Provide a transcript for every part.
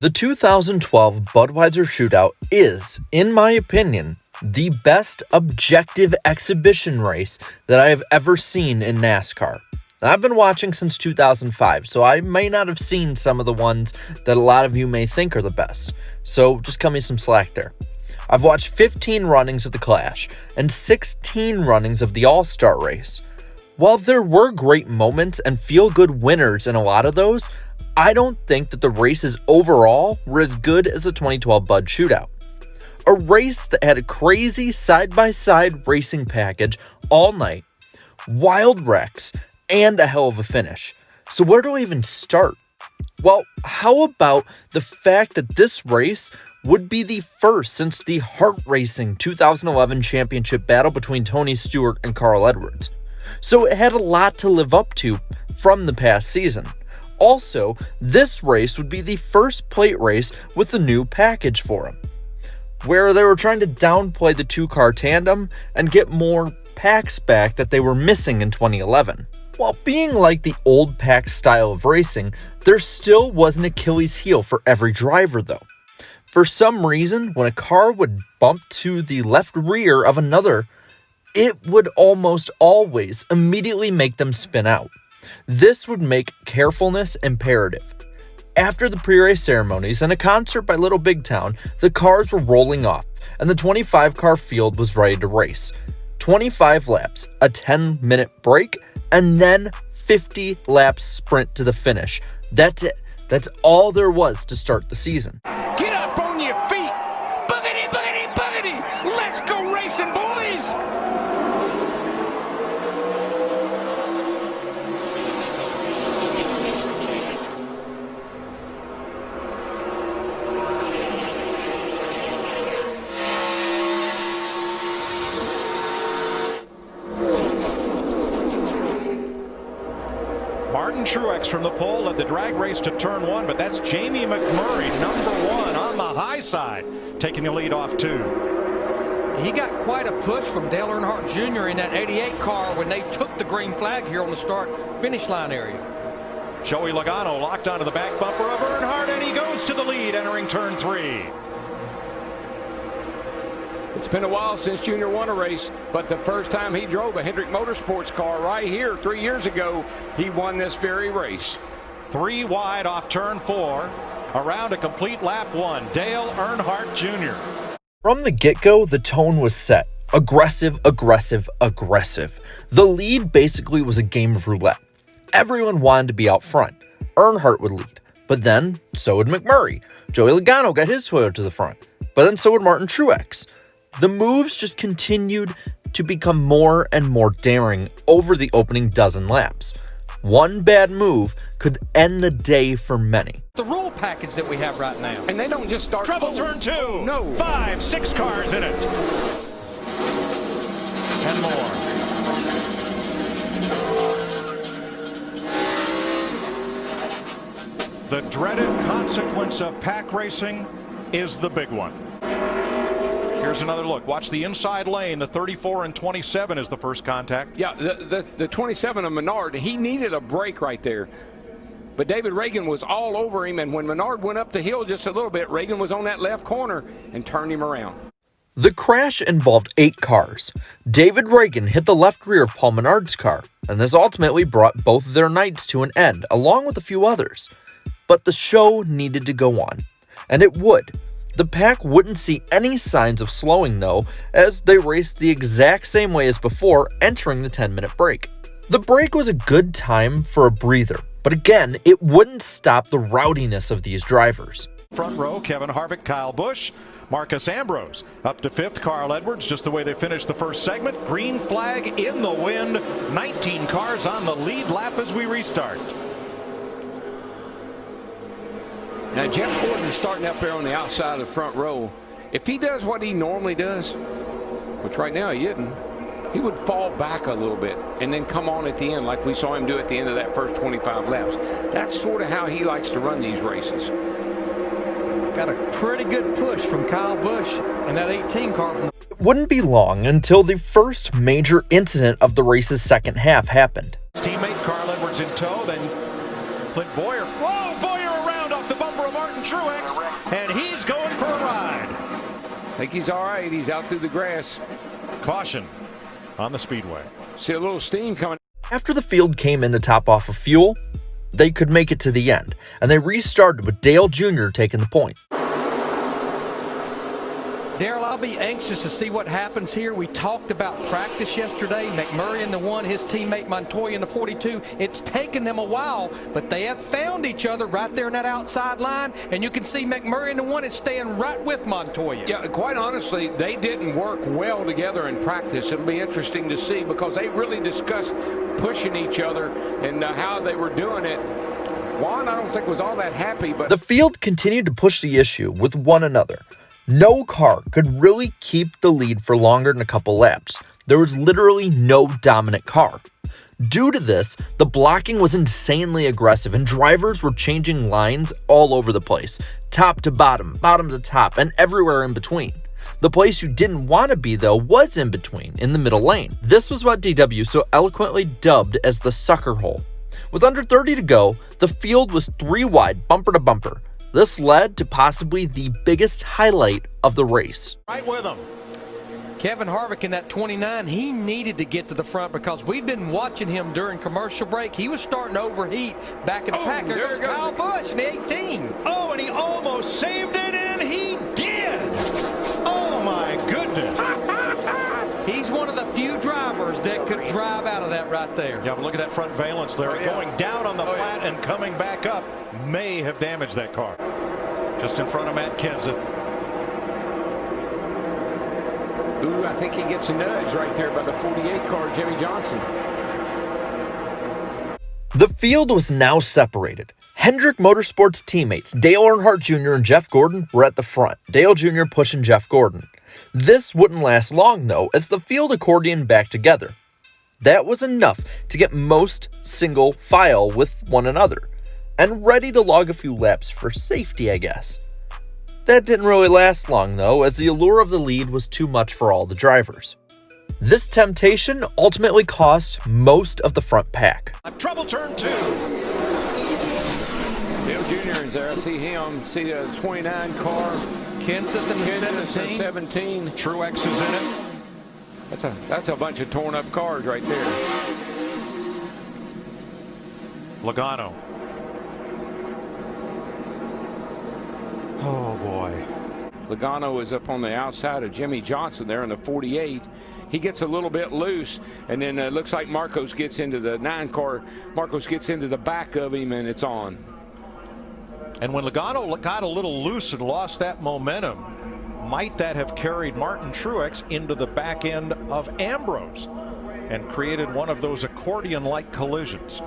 The 2012 Budweiser Shootout is, in my opinion, the best objective exhibition race that I have ever seen in NASCAR. And I've been watching since 2005, so I may not have seen some of the ones that a lot of you may think are the best. So just cut me some slack there. I've watched 15 runnings of the Clash and 16 runnings of the All-Star race. While there were great moments and feel-good winners in a lot of those, I don't think that the races overall were as good as the 2012 Bud Shootout. A race that had a crazy side-by-side racing package all night, wild wrecks, and a hell of a finish. So where do I even start? Well, how about the fact that this race would be the first since the Heart Racing 2011 championship battle between Tony Stewart and Carl Edwards. So it had a lot to live up to from the past season. Also, this race would be the first plate race with the new package for him, where they were trying to downplay the two-car tandem and get more packs back that they were missing in 2011. While being like the old pack style of racing, there still was an Achilles heel for every driver though. For some reason, when a car would bump to the left rear of another, it would almost always immediately make them spin out. This would make carefulness imperative. After the pre-race ceremonies and a concert by Little Big Town, the cars were rolling off, and the 25-car field was ready to race. 25 laps, a 10-minute break, and then 50 laps sprint to the finish. That's it. That's all there was to start the season. Get up on your feet! Boogity, boogity, boogity! Let's go racing, boys! Martin Truex from the pole led the drag race to turn one, but that's Jamie McMurray, number one on the high side, taking the lead off two. He got quite a push from Dale Earnhardt Jr. in that 88 car when they took the green flag here on the start-finish line area. Joey Logano locked onto the back bumper of Earnhardt, and he goes to the lead entering turn three. It's been a while since Junior won a race, but the first time he drove a Hendrick Motorsports car right here 3 years ago, he won this very race. Three wide off turn four, around a complete lap one, Dale Earnhardt Jr. From the get-go, the tone was set. Aggressive, aggressive, aggressive. The lead basically was a game of roulette. Everyone wanted to be out front. Earnhardt would lead, but then so would McMurray. Joey Logano got his Toyota to the front, but then so would Martin Truex. The moves just continued to become more and more daring over the opening dozen laps. One bad move could end the day for many. The rule package that we have right now. And they don't just start... Trouble turn two. No. 5, 6 cars in it. And more. The dreaded consequence of pack racing is the big one. Here's another look. Watch the inside lane. The 34 and 27 is the first contact. Yeah, the 27 of Menard, he needed a break right there. But David Reagan was all over him, and when Menard went up the hill just a little bit, Reagan was on that left corner and turned him around. The crash involved 8 cars. David Reagan hit the left rear of Paul Menard's car, and this ultimately brought both of their nights to an end, along with a few others. But the show needed to go on, and it would. The pack wouldn't see any signs of slowing though, as they raced the exact same way as before, entering the 10-minute break. The break was a good time for a breather, but again, it wouldn't stop the rowdiness of these drivers. Front row, Kevin Harvick, Kyle Busch, Marcus Ambrose. Up to fifth, Carl Edwards, just the way they finished the first segment. Green flag in the wind, 19 cars on the lead lap as we restart. Now, Jeff Gordon starting up there on the outside of the front row. If he does what he normally does, which right now he isn't, he would fall back a little bit and then come on at the end like we saw him do at the end of that first 25 laps. That's sort of how he likes to run these races. Got a pretty good push from Kyle Busch and that 18 car. It wouldn't be long until the first major incident of the race's second half happened. His teammate Carl Edwards in tow, then Clint Boyer. Whoa, Boyer around off the bumper of Martin Truex. and he's going for a ride. I think he's all right. He's out through the grass. Caution on the speedway. See a little steam coming. After the field came in to top off of fuel, they could make it to the end, and they restarted with Dale Jr. taking the point. Darrell, I'll be anxious to see what happens here. We talked about practice yesterday. McMurray in the 1, his teammate Montoya in the 42. It's taken them a while, but they have found each other right there in that outside line. And you can see McMurray in the 1 is staying right with Montoya. Yeah, quite honestly, they didn't work well together in practice. It'll be interesting to see because they really discussed pushing each other and how they were doing it. Juan, I don't think was all that happy, but the field continued to push the issue with one another. No car could really keep the lead for longer than a couple laps. There was literally no dominant car. Due to this, the blocking was insanely aggressive and drivers were changing lines all over the place, top to bottom, bottom to top, and everywhere in between. The place you didn't want to be, though, was in between, in the middle lane. This was what DW so eloquently dubbed as the sucker hole. With under 30 to go, the field was 3 wide, bumper to bumper. This led to possibly the biggest highlight of the race. Right with him. Kevin Harvick in that 29, he needed to get to the front because we've been watching him during commercial break. He was starting to overheat back in the pack. There goes Kyle Busch in the 18. Oh, and he almost saved it, and he did. Oh, my goodness. He's one of the few drivers that could drive out of that right there. Yeah, but look at that front valence there. Going down on the flat and coming back up may have damaged that car. Just in front of Matt Kenseth. ooh, I think he gets a nudge right there by the 48 car, Jimmy Johnson. The field was now separated. Hendrick Motorsports teammates Dale Earnhardt Jr. and Jeff Gordon were at the front, Dale Jr. pushing Jeff Gordon. This wouldn't last long, though, as the field accordioned back together. That was enough to get most single file with one another, and ready to log a few laps for safety, I guess. That didn't really last long, though, as the allure of the lead was too much for all the drivers. This temptation ultimately cost most of the front pack. Trouble turn 2. Dale Jr. is there. I see him. See the 29 car. Kenseth in 17. Truex is in it. That's a bunch of torn up cars right there. Logano. Oh boy. Logano is up on the outside of Jimmy Johnson there in the 48. He gets a little bit loose, and then it looks like Marcos gets into the 9 car. Marcos gets into the back of him, and it's on. And when Logano got a little loose and lost that momentum, might that have carried Martin Truex into the back end of Ambrose and created one of those accordion-like collisions?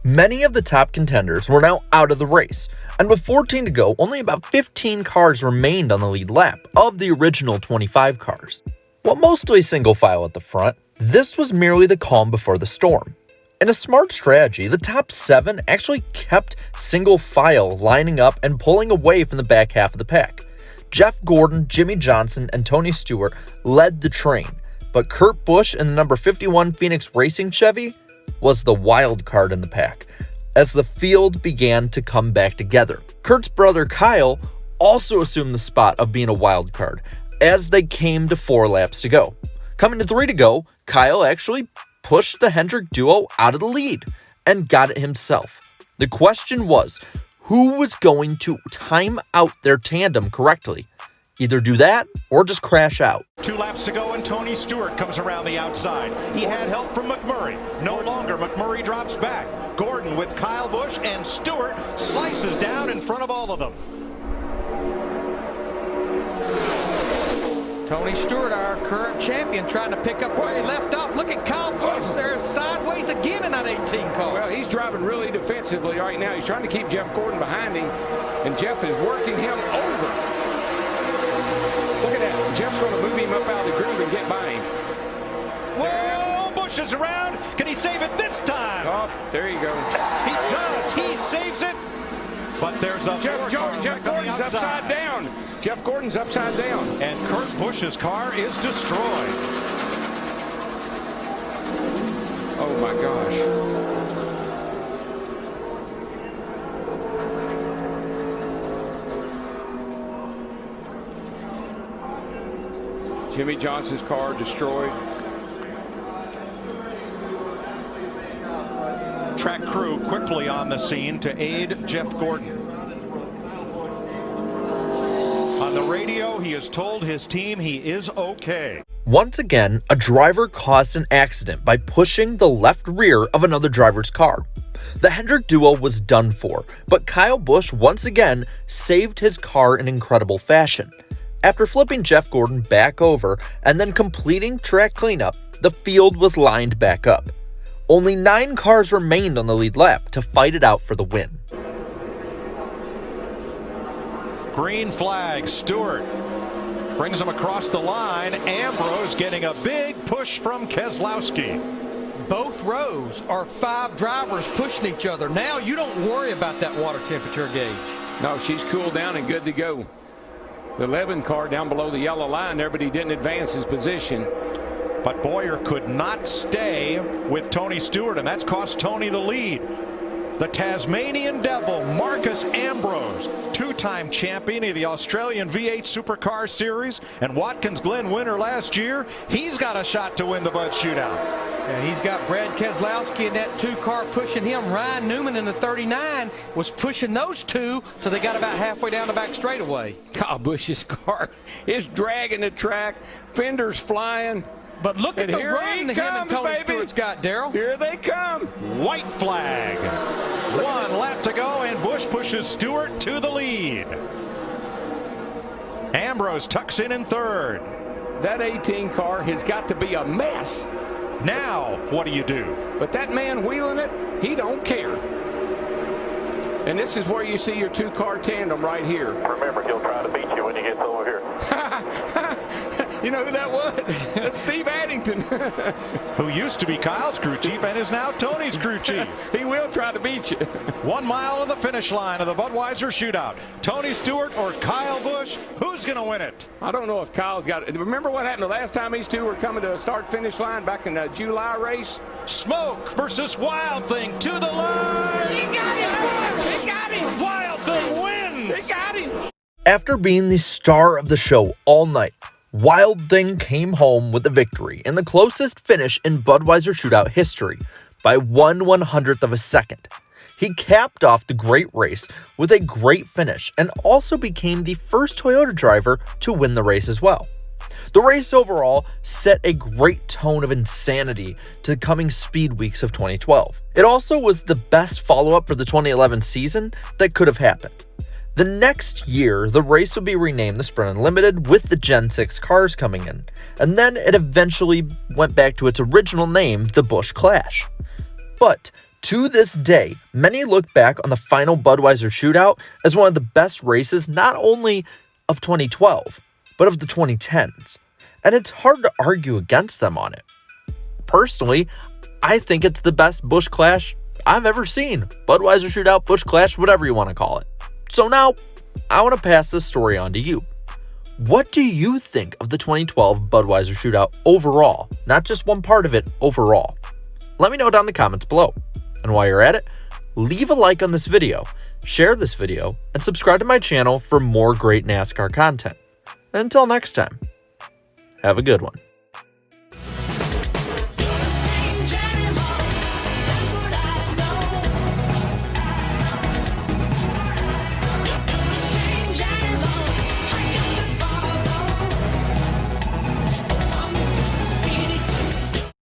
Many of the top contenders were now out of the race, and with 14 to go, only about 15 cars remained on the lead lap of the original 25 cars. While mostly single file at the front, this was merely the calm before the storm. In a smart strategy, the top 7 actually kept single file lining up and pulling away from the back half of the pack. Jeff Gordon, Jimmy Johnson, and Tony Stewart led the train, but Kurt Busch in the number 51 Phoenix Racing Chevy was the wild card in the pack, as the field began to come back together. Kurt's brother Kyle also assumed the spot of being a wild card, as they came to 4 laps to go. Coming to 3 to go, Kyle actually pushed the Hendrick duo out of the lead and got it himself. The question was, who was going to time out their tandem correctly? Either do that or just crash out. 2 laps to go and Tony Stewart comes around the outside. He had help from McMurray. No longer. McMurray drops back. Gordon with Kyle Busch, and Stewart slices down in front of all of them. Tony Stewart, our current champion, trying to pick up where he left off. Look at Kyle Busch there sideways again in that 18 car. Well, he's driving really defensively right now. He's trying to keep Jeff Gordon behind him, and Jeff is working him over. Look at that. Jeff's going to move him up out of the groove and get by him. Whoa, Busch is around. Can he save it this time? Oh, there you go. He does. He saves it. But there's a Jeff Gordon's upside down. Jeff Gordon's upside down. And Kurt Busch's car is destroyed. Oh my gosh. Jimmy Johnson's car destroyed. Track crew quickly on the scene to aid Jeff Gordon. On the radio, he has told his team he is okay. Once again, a driver caused an accident by pushing the left rear of another driver's car. The Hendrick duo was done for, but Kyle Busch once again saved his car in incredible fashion. After flipping Jeff Gordon back over and then completing track cleanup, the field was lined back up. Only 9 cars remained on the lead lap to fight it out for the win. Green flag, Stewart brings him across the line. Ambrose getting a big push from Keselowski. Both rows are 5 drivers pushing each other. Now you don't worry about that water temperature gauge. No, she's cooled down and good to go. The 11 car down below the yellow line there, but he didn't advance his position. But Boyer could not stay with Tony Stewart, and that's cost Tony the lead. The Tasmanian Devil, Marcus Ambrose, 2-time champion of the Australian V8 Supercar Series and Watkins Glen winner last year. He's got a shot to win the Bud Shootout. Yeah, he's got Brad Keselowski in that 2-car pushing him. Ryan Newman in the 39 was pushing those 2 till they got about halfway down the back straightaway. Kyle Busch's car is dragging the track, fenders flying. But look at the run that him and Tony Stewart's got, Darrell. Here they come. White flag. 1 lap to go, and Busch pushes Stewart to the lead. Ambrose tucks in third. That 18 car has got to be a mess. Now, what do you do? But that man wheeling it, he don't care. And this is where you see your 2-car tandem right here. Remember, he'll try to beat you when he gets over here. You know who that was? That's Steve Addington. Who used to be Kyle's crew chief and is now Tony's crew chief. He will try to beat you. 1 mile to the finish line of the Budweiser Shootout. Tony Stewart or Kyle Busch, who's going to win it? I don't know if Kyle's got it. Remember what happened the last time these two were coming to a start-finish line back in the July race? Smoke versus Wild Thing to the line. He got him! He got him! Wild Thing wins. He got him! After being the star of the show all night, Wild Thing came home with the victory in the closest finish in Budweiser Shootout history by 1/100th of a second. He capped off the great race with a great finish and also became the first Toyota driver to win the race as well. The race overall set a great tone of insanity to the coming speed weeks of 2012. It also was the best follow-up for the 2011 season that could have happened. The next year, the race would be renamed the Sprint Unlimited with the Gen 6 cars coming in, and then it eventually went back to its original name, the Busch Clash. But to this day, many look back on the final Budweiser Shootout as one of the best races not only of 2012, but of the 2010s, and it's hard to argue against them on it. Personally, I think it's the best Busch Clash I've ever seen. Budweiser Shootout, Busch Clash, whatever you want to call it. So now, I want to pass this story on to you. What do you think of the 2012 Budweiser Shootout overall? Not just one part of it, overall. Let me know down in the comments below. And while you're at it, leave a like on this video, share this video, and subscribe to my channel for more great NASCAR content. And until next time, have a good one.